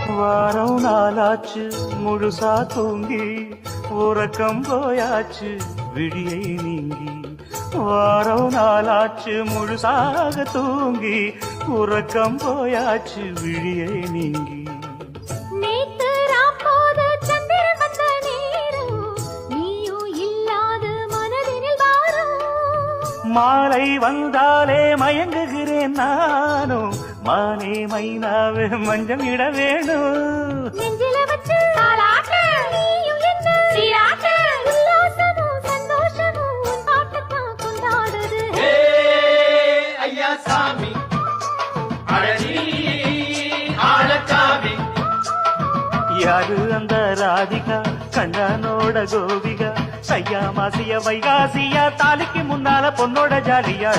வாரம் நாளாச்சு முழுசா தூங்கி உறக்கம் போயாச்சு விடியை நீங்கி. வாரம் நாளாச்சு முழுசாக தூங்கி உறக்கம் போயாச்சு விடியை நீங்கி. நேத்து ராப்போது சந்திரன் வந்த நேரம் நீயும் இல்லாத மனதினில் வாரம். மாலை வந்தாலே மயங்குகிறேன் நானும் மானே மைனாவே மஞ்சம் இட வேணும். நெஞ்சில வச்சு தாலாட்டு நீயும் என்ன சீராட்டு. உல்லாசமும் சந்தோஷமும் உன் பாட்டுத்தான் கொண்டாடுது. ஐயா சாமி அழகி ஆழச்சாமி. யாரு அந்த ராதிகா கண்ணனோட கோபிகா சையா மாசிய வைகாசியா தாலிக்கு முன்னால பொண்ணோட ஜாலியா.